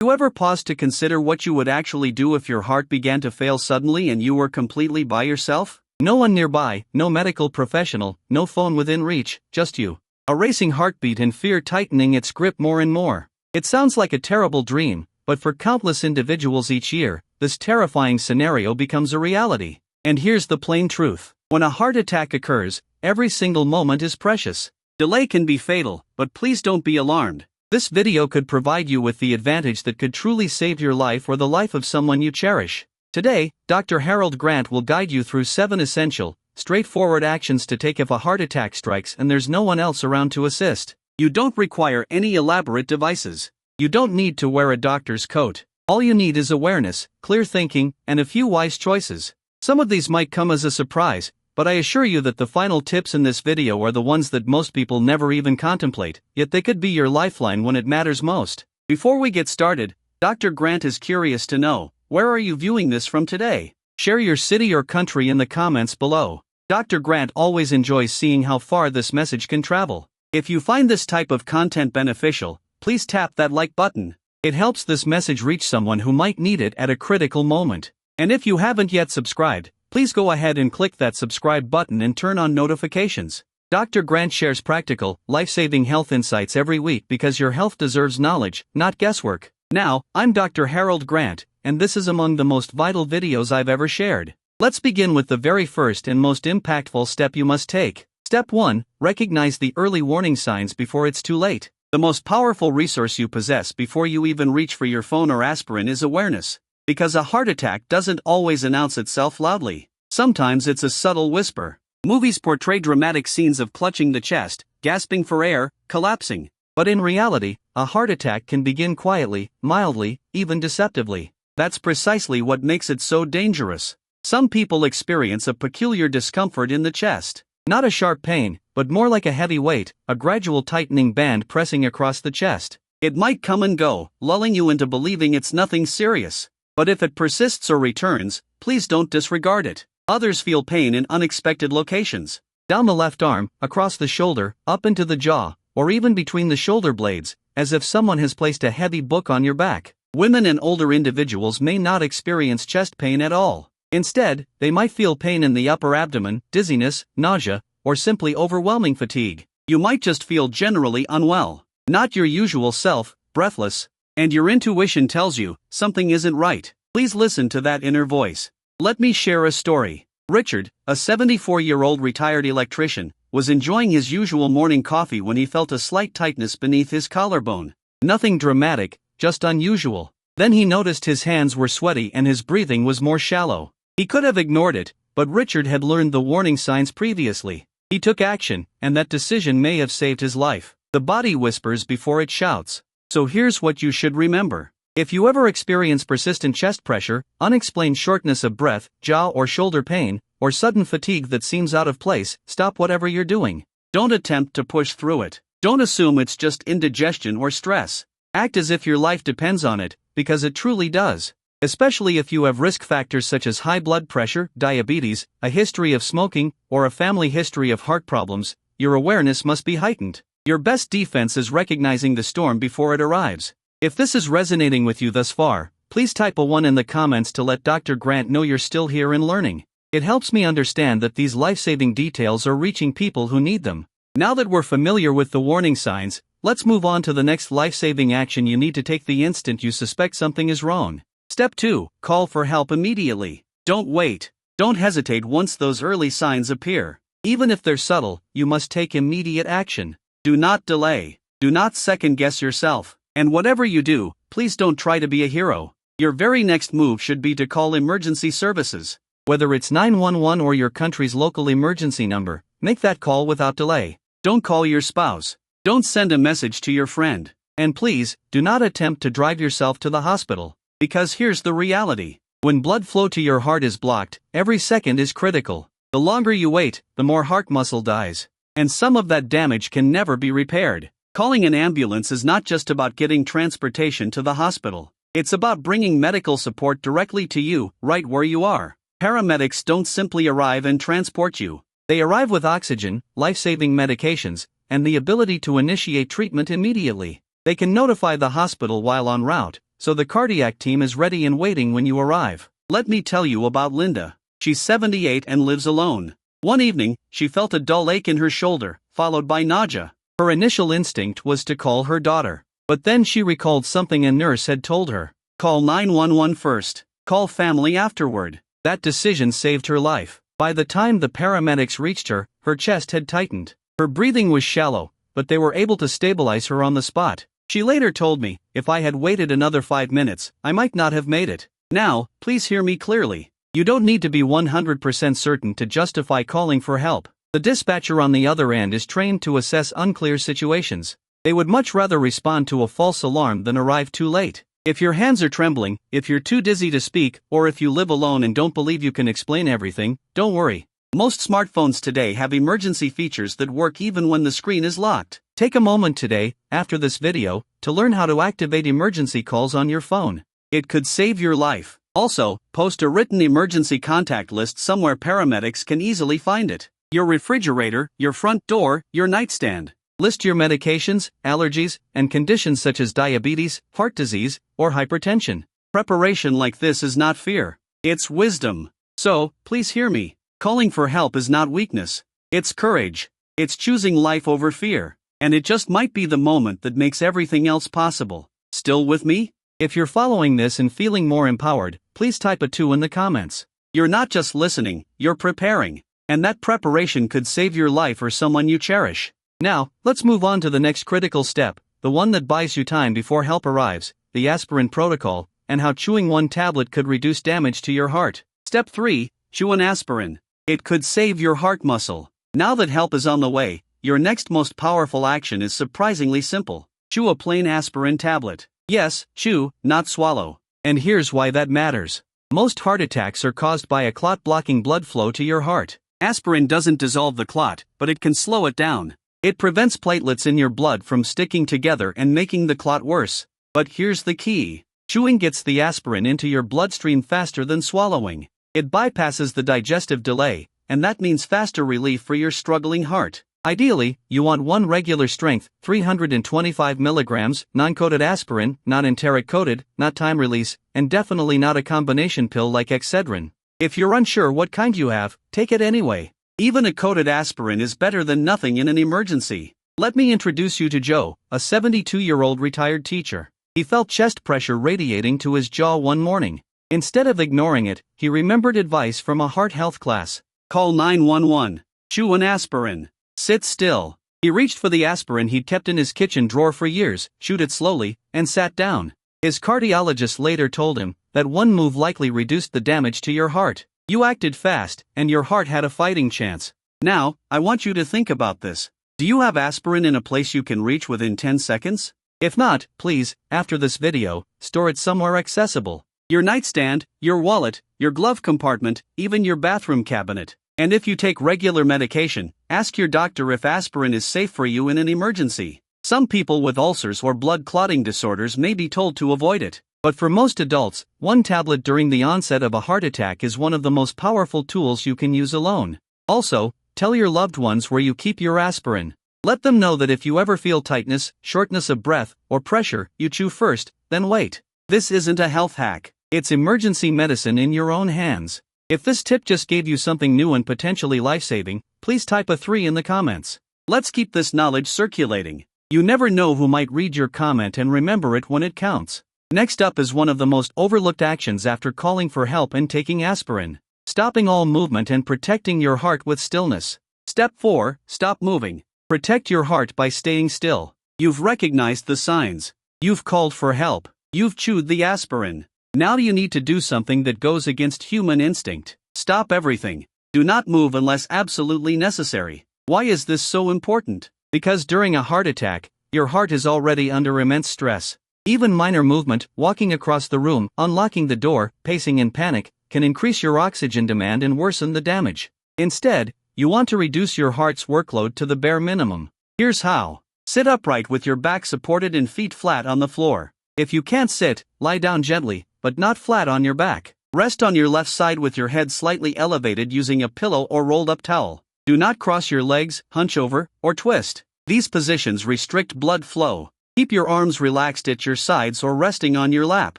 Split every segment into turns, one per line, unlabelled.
You ever pause to consider what you would actually do if your heart began to fail suddenly and you were completely by yourself? No one nearby, no medical professional, no phone within reach, just you. A racing heartbeat and fear tightening its grip more and more. It sounds like a terrible dream, but for countless individuals each year, this terrifying scenario becomes a reality. And here's the plain truth. When a heart attack occurs, every single moment is precious. Delay can be fatal, but please don't be alarmed. This video could provide you with the advantage that could truly save your life or the life of someone you cherish. Today, Dr. Harold Grant will guide you through 7 essential, straightforward actions to take if a heart attack strikes and there's no one else around to assist. You don't require any elaborate devices. You don't need to wear a doctor's coat. All you need is awareness, clear thinking, and a few wise choices. Some of these might come as a surprise, but I assure you that the final tips in this video are the ones that most people never even contemplate, yet they could be your lifeline when it matters most. Before we get started, Dr. Grant is curious to know, where are you viewing this from today? Share your city or country in the comments below. Dr. Grant always enjoys seeing how far this message can travel. If you find this type of content beneficial, please tap that like button. It helps this message reach someone who might need it at a critical moment. And if you haven't yet subscribed, please go ahead and click that subscribe button and turn on notifications. Dr. Grant shares practical, life-saving health insights every week because your health deserves knowledge, not guesswork. Now, I'm Dr. Harold Grant, and this is among the most vital videos I've ever shared. Let's begin with the very first and most impactful step you must take. Step 1. Recognize the early warning signs before it's too late. The most powerful resource you possess before you even reach for your phone or aspirin is awareness. Because a heart attack doesn't always announce itself loudly. Sometimes it's a subtle whisper. Movies portray dramatic scenes of clutching the chest, gasping for air, collapsing. But in reality, a heart attack can begin quietly, mildly, even deceptively. That's precisely what makes it so dangerous. Some people experience a peculiar discomfort in the chest. Not a sharp pain, but more like a heavy weight, a gradual tightening band pressing across the chest. It might come and go, lulling you into believing it's nothing serious. But if it persists or returns, please don't disregard it. Others feel pain in unexpected locations. Down the left arm, across the shoulder, up into the jaw, or even between the shoulder blades, as if someone has placed a heavy book on your back. Women and older individuals may not experience chest pain at all. Instead, they might feel pain in the upper abdomen, dizziness, nausea, or simply overwhelming fatigue. You might just feel generally unwell, not your usual self, breathless, and your intuition tells you something isn't right. Please listen to that inner voice. Let me share a story. Richard, a 74-year-old retired electrician, was enjoying his usual morning coffee when he felt a slight tightness beneath his collarbone. Nothing dramatic, just unusual. Then he noticed his hands were sweaty and his breathing was more shallow. He could have ignored it, but Richard had learned the warning signs previously. He took action, and that decision may have saved his life. The body whispers before it shouts. So here's what you should remember. If you ever experience persistent chest pressure, unexplained shortness of breath, jaw or shoulder pain, or sudden fatigue that seems out of place, stop whatever you're doing. Don't attempt to push through it. Don't assume it's just indigestion or stress. Act as if your life depends on it, because it truly does. Especially if you have risk factors such as high blood pressure, diabetes, a history of smoking, or a family history of heart problems, your awareness must be heightened. Your best defense is recognizing the storm before it arrives. If this is resonating with you thus far, please type a 1 in the comments to let Dr. Grant know you're still here and learning. It helps me understand that these life-saving details are reaching people who need them. Now that we're familiar with the warning signs, let's move on to the next life-saving action you need to take the instant you suspect something is wrong. Step 2. Call for help immediately. Don't wait. Don't hesitate once those early signs appear. Even if they're subtle, you must take immediate action. Do not delay. Do not second-guess yourself. And whatever you do, please don't try to be a hero. Your very next move should be to call emergency services. Whether it's 911 or your country's local emergency number, make that call without delay. Don't call your spouse. Don't send a message to your friend. And please, do not attempt to drive yourself to the hospital. Because here's the reality. When blood flow to your heart is blocked, every second is critical. The longer you wait, the more heart muscle dies. And some of that damage can never be repaired. Calling an ambulance is not just about getting transportation to the hospital. It's about bringing medical support directly to you, right where you are. Paramedics don't simply arrive and transport you. They arrive with oxygen, life-saving medications, and the ability to initiate treatment immediately. They can notify the hospital while en route, so the cardiac team is ready and waiting when you arrive. Let me tell you about Linda. She's 78 and lives alone. One evening, she felt a dull ache in her shoulder, followed by nausea. Her initial instinct was to call her daughter. But then she recalled something a nurse had told her. Call 911 first. Call family afterward. That decision saved her life. By the time the paramedics reached her, her chest had tightened. Her breathing was shallow, but they were able to stabilize her on the spot. She later told me, if I had waited another 5 minutes, I might not have made it. Now, please hear me clearly. You don't need to be 100% certain to justify calling for help. The dispatcher on the other end is trained to assess unclear situations. They would much rather respond to a false alarm than arrive too late. If your hands are trembling, if you're too dizzy to speak, or if you live alone and don't believe you can explain everything, don't worry. Most smartphones today have emergency features that work even when the screen is locked. Take a moment today, after this video, to learn how to activate emergency calls on your phone. It could save your life. Also, post a written emergency contact list somewhere paramedics can easily find it. Your refrigerator, your front door, your nightstand. List your medications, allergies, and conditions such as diabetes, heart disease, or hypertension. Preparation like this is not fear. It's wisdom. So, please hear me. Calling for help is not weakness. It's courage. It's choosing life over fear. And it just might be the moment that makes everything else possible. Still with me? If you're following this and feeling more empowered, please type a 2 in the comments. You're not just listening, you're preparing. And that preparation could save your life or someone you cherish. Now, let's move on to the next critical step, the one that buys you time before help arrives, the Aspirin Protocol, and how chewing one tablet could reduce damage to your heart. Step 3, chew an aspirin. It could save your heart muscle. Now that help is on the way, your next most powerful action is surprisingly simple. Chew a plain aspirin tablet. Yes, chew, not swallow. And here's why that matters. Most heart attacks are caused by a clot blocking blood flow to your heart. Aspirin doesn't dissolve the clot, but it can slow it down. It prevents platelets in your blood from sticking together and making the clot worse. But here's the key. Chewing gets the aspirin into your bloodstream faster than swallowing. It bypasses the digestive delay, and that means faster relief for your struggling heart. Ideally, you want one regular strength, 325 milligrams, non-coated aspirin, not enteric-coated, not time-release, and definitely not a combination pill like Excedrin. If you're unsure what kind you have, take it anyway. Even a coated aspirin is better than nothing in an emergency. Let me introduce you to Joe, a 72-year-old retired teacher. He felt chest pressure radiating to his jaw one morning. Instead of ignoring it, he remembered advice from a heart health class. Call 911. Chew an aspirin. Sit still. He reached for the aspirin he'd kept in his kitchen drawer for years, chewed it slowly, and sat down. His cardiologist later told him that one move likely reduced the damage to your heart. You acted fast, and your heart had a fighting chance. Now, I want you to think about this. Do you have aspirin in a place you can reach within 10 seconds? If not, please, after this video, store it somewhere accessible. Your nightstand, your wallet, your glove compartment, even your bathroom cabinet. And if you take regular medication, ask your doctor if aspirin is safe for you in an emergency. Some people with ulcers or blood clotting disorders may be told to avoid it. But for most adults, one tablet during the onset of a heart attack is one of the most powerful tools you can use alone. Also, tell your loved ones where you keep your aspirin. Let them know that if you ever feel tightness, shortness of breath, or pressure, you chew first, then wait. This isn't a health hack. It's emergency medicine in your own hands. If this tip just gave you something new and potentially life-saving, please type a 3 in the comments. Let's keep this knowledge circulating. You never know who might read your comment and remember it when it counts. Next up is one of the most overlooked actions after calling for help and taking aspirin. Stopping all movement and protecting your heart with stillness. Step 4, stop moving. Protect your heart by staying still. You've recognized the signs. You've called for help. You've chewed the aspirin. Now you need to do something that goes against human instinct. Stop everything. Do not move unless absolutely necessary. Why is this so important? Because during a heart attack, your heart is already under immense stress. Even minor movement, walking across the room, unlocking the door, pacing in panic, can increase your oxygen demand and worsen the damage. Instead, you want to reduce your heart's workload to the bare minimum. Here's how. Sit upright with your back supported and feet flat on the floor. If you can't sit, lie down gently, but not flat on your back. Rest on your left side with your head slightly elevated using a pillow or rolled up towel. Do not cross your legs, hunch over, or twist. These positions restrict blood flow. Keep your arms relaxed at your sides or resting on your lap.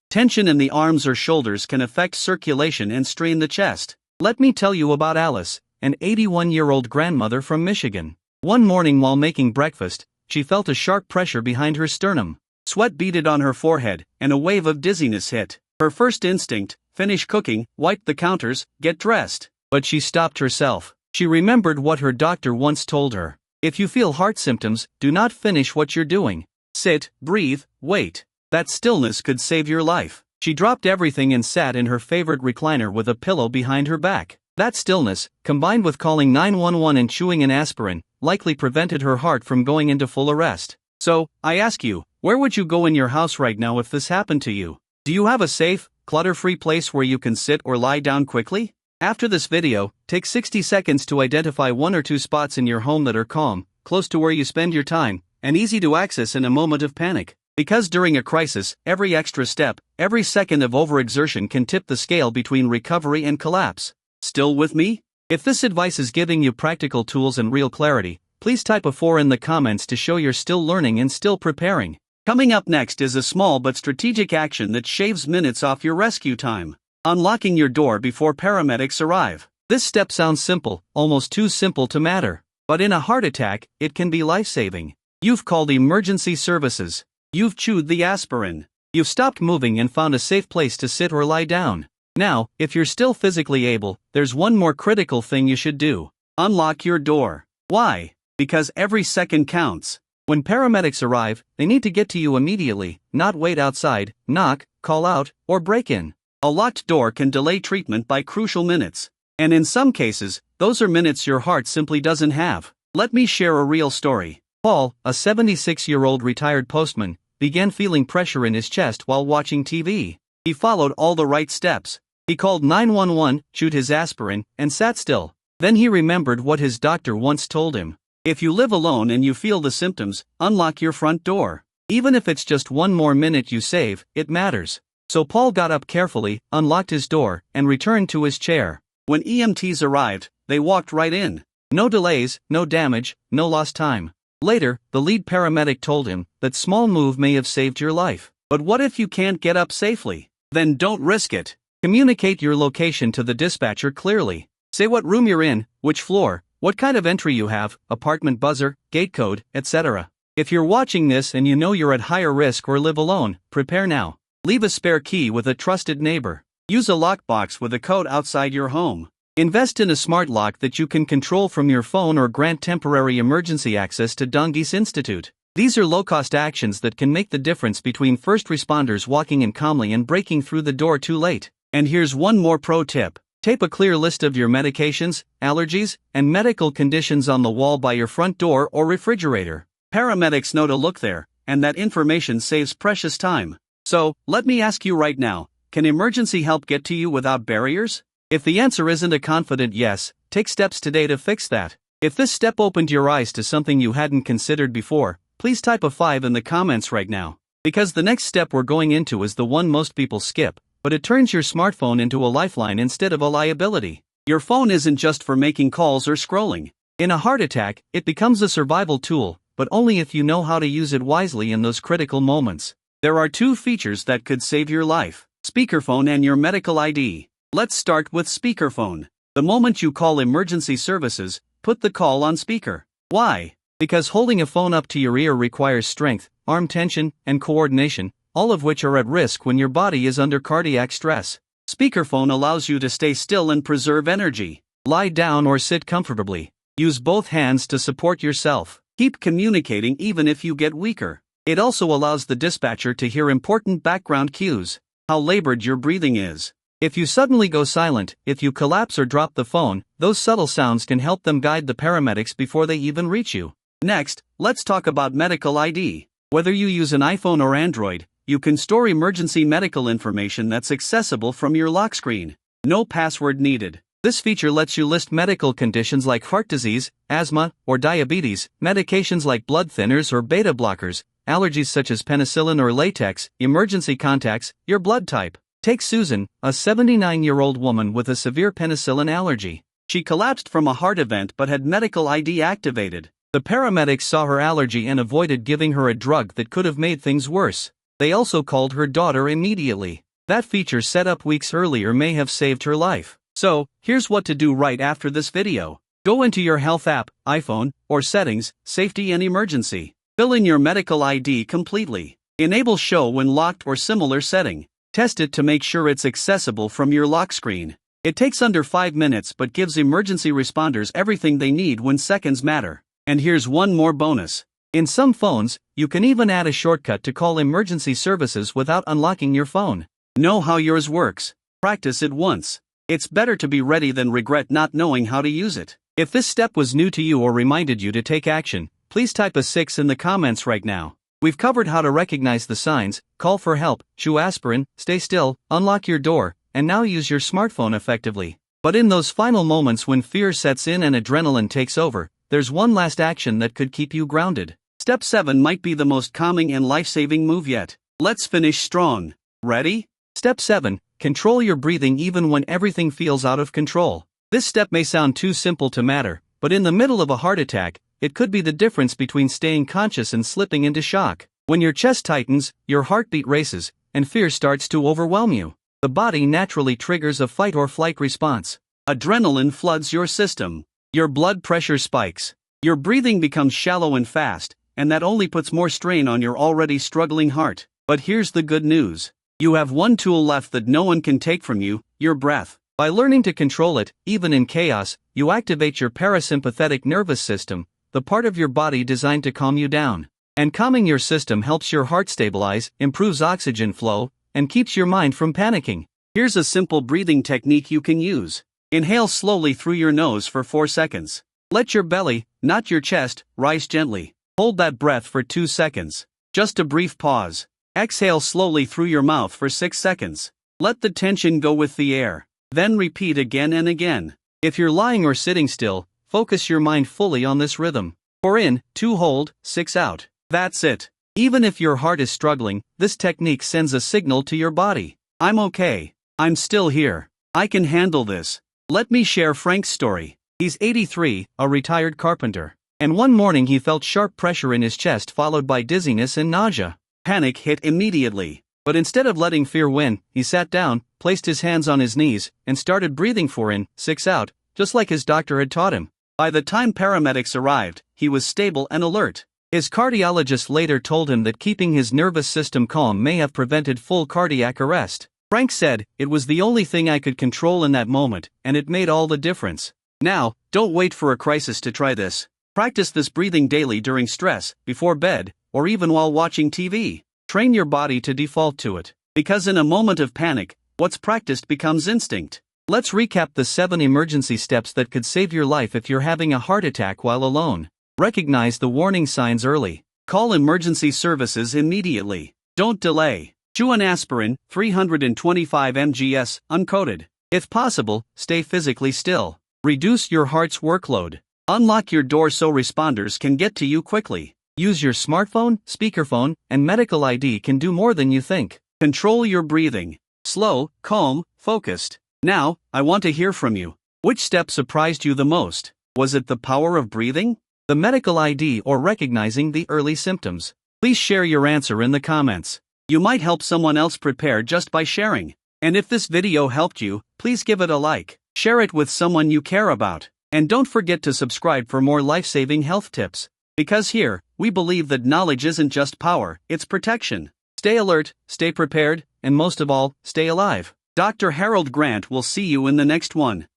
Tension in the arms or shoulders can affect circulation and strain the chest. Let me tell you about Alice, an 81-year-old grandmother from Michigan. One morning while making breakfast, she felt a sharp pressure behind her sternum. Sweat beaded on her forehead, and a wave of dizziness hit. Her first instinct: finish cooking, wipe the counters, get dressed. But she stopped herself. She remembered what her doctor once told her. If you feel heart symptoms, do not finish what you're doing. Sit, breathe, wait. That stillness could save your life. She dropped everything and sat in her favorite recliner with a pillow behind her back. That stillness, combined with calling 911 and chewing an aspirin, likely prevented her heart from going into full arrest. So, I ask you, where would you go in your house right now if this happened to you? Do you have a safe, clutter-free place where you can sit or lie down quickly? After this video, take 60 seconds to identify 1 or 2 spots in your home that are calm, close to where you spend your time, and easy to access in a moment of panic. Because during a crisis, every extra step, every second of overexertion can tip the scale between recovery and collapse. Still with me? If this advice is giving you practical tools and real clarity, please type a 4 in the comments to show you're still learning and still preparing. Coming up next is a small but strategic action that shaves minutes off your rescue time. Unlocking your door before paramedics arrive. This step sounds simple, almost too simple to matter. But in a heart attack, it can be life-saving. You've called emergency services. You've chewed the aspirin. You've stopped moving and found a safe place to sit or lie down. Now, if you're still physically able, there's one more critical thing you should do. Unlock your door. Why? Because every second counts. When paramedics arrive, they need to get to you immediately, not wait outside, knock, call out, or break in. A locked door can delay treatment by crucial minutes. And in some cases, those are minutes your heart simply doesn't have. Let me share a real story. Paul, a 76-year-old retired postman, began feeling pressure in his chest while watching TV. He followed all the right steps. He called 911, chewed his aspirin, and sat still. Then he remembered what his doctor once told him. If you live alone and you feel the symptoms, unlock your front door. Even if it's just one more minute you save, it matters. So Paul got up carefully, unlocked his door, and returned to his chair. When EMTs arrived, they walked right in. No delays, no damage, no lost time. Later, the lead paramedic told him that small move may have saved your life. But what if you can't get up safely? Then don't risk it. Communicate your location to the dispatcher clearly. Say what room you're in, which floor, what kind of entry you have, apartment buzzer, gate code, etc. If you're watching this and you know you're at higher risk or live alone, prepare now. Leave a spare key with a trusted neighbor. Use a lockbox with a code outside your home. Invest in a smart lock that you can control from your phone or grant temporary emergency access to Dungey's Institute. These are low-cost actions that can make the difference between first responders walking in calmly and breaking through the door too late. And here's one more pro tip. Tape a clear list of your medications, allergies, and medical conditions on the wall by your front door or refrigerator. Paramedics know to look there, and that information saves precious time. So, let me ask you right now, can emergency help get to you without barriers? If the answer isn't a confident yes, take steps today to fix that. If this step opened your eyes to something you hadn't considered before, please type a 5 in the comments right now. Because the next step we're going into is the one most people skip, but it turns your smartphone into a lifeline instead of a liability. Your phone isn't just for making calls or scrolling. In a heart attack, it becomes a survival tool, but only if you know how to use it wisely in those critical moments. There are 2 features that could save your life: speakerphone and your medical ID. Let's start with speakerphone. The moment you call emergency services, put the call on speaker. Why? Because holding a phone up to your ear requires strength, arm tension, and coordination, all of which are at risk when your body is under cardiac stress. Speakerphone allows you to stay still and preserve energy. Lie down or sit comfortably. Use both hands to support yourself. Keep communicating even if you get weaker. It also allows the dispatcher to hear important background cues. How labored your breathing is. If you suddenly go silent, if you collapse or drop the phone, those subtle sounds can help them guide the paramedics before they even reach you. Next, let's talk about medical ID. Whether you use an iPhone or Android, you can store emergency medical information that's accessible from your lock screen. No password needed. This feature lets you list medical conditions like heart disease, asthma, or diabetes, medications like blood thinners or beta blockers, allergies such as penicillin or latex, emergency contacts, your blood type. Take Susan, a 79-year-old woman with a severe penicillin allergy. She collapsed from a heart event but had medical ID activated. The paramedics saw her allergy and avoided giving her a drug that could have made things worse. They also called her daughter immediately. That feature set up weeks earlier may have saved her life. So, here's what to do right after this video. Go into your health app, iPhone, or settings, safety and emergency. Fill in your medical ID completely. Enable show when locked or similar setting. Test it to make sure it's accessible from your lock screen. It takes under 5 minutes but gives emergency responders everything they need when seconds matter. And here's one more bonus. In some phones, you can even add a shortcut to call emergency services without unlocking your phone. Know how yours works. Practice it once. It's better to be ready than regret not knowing how to use it. If this step was new to you or reminded you to take action, please type a 6 in the comments right now. We've covered how to recognize the signs, call for help, chew aspirin, stay still, unlock your door, and now use your smartphone effectively. But in those final moments when fear sets in and adrenaline takes over, there's one last action that could keep you grounded. Step 7 might be the most calming and life-saving move yet. Let's finish strong. Ready? Step 7. Control your breathing even when everything feels out of control. This step may sound too simple to matter, but in the middle of a heart attack, it could be the difference between staying conscious and slipping into shock. When your chest tightens, your heartbeat races, and fear starts to overwhelm you. The body naturally triggers a fight or flight response. Adrenaline floods your system. Your blood pressure spikes. Your breathing becomes shallow and fast, and that only puts more strain on your already struggling heart. But here's the good news. You have one tool left that no one can take from you, your breath. By learning to control it, even in chaos, you activate your parasympathetic nervous system, the part of your body designed to calm you down. And calming your system helps your heart stabilize, improves oxygen flow, and keeps your mind from panicking. Here's a simple breathing technique you can use. Inhale slowly through your nose for 4 seconds. Let your belly, not your chest, rise gently. Hold that breath for 2 seconds. Just a brief pause. Exhale slowly through your mouth for 6 seconds. Let the tension go with the air. Then repeat again and again. If you're lying or sitting still, focus your mind fully on this rhythm. 4 in, 2 hold, 6 out. That's it. Even if your heart is struggling, this technique sends a signal to your body. I'm okay. I'm still here. I can handle this. Let me share Frank's story. He's 83, a retired carpenter. And one morning he felt sharp pressure in his chest followed by dizziness and nausea. Panic hit immediately. But instead of letting fear win, he sat down, placed his hands on his knees, and started breathing 4 in, 6 out, just like his doctor had taught him. By the time paramedics arrived, he was stable and alert. His cardiologist later told him that keeping his nervous system calm may have prevented full cardiac arrest. Frank said, "It was the only thing I could control in that moment, and it made all the difference." Now, don't wait for a crisis to try this. Practice this breathing daily during stress, before bed, or even while watching TV. Train your body to default to it. Because in a moment of panic, what's practiced becomes instinct. Let's recap the 7 emergency steps that could save your life if you're having a heart attack while alone. Recognize the warning signs early. Call emergency services immediately. Don't delay. Chew an aspirin, 325 mgs, uncoated. If possible, stay physically still. Reduce your heart's workload. Unlock your door so responders can get to you quickly. Use your smartphone, speakerphone, and medical ID can do more than you think. Control your breathing. Slow, calm, focused. Now, I want to hear from you. Which step surprised you the most? Was it the power of breathing, the medical ID, or recognizing the early symptoms? Please share your answer in the comments. You might help someone else prepare just by sharing. And if this video helped you, please give it a like. Share it with someone you care about. And don't forget to subscribe for more life-saving health tips. Because here, we believe that knowledge isn't just power, it's protection. Stay alert, stay prepared, and most of all, stay alive. Dr. Harold Grant will see you in the next one.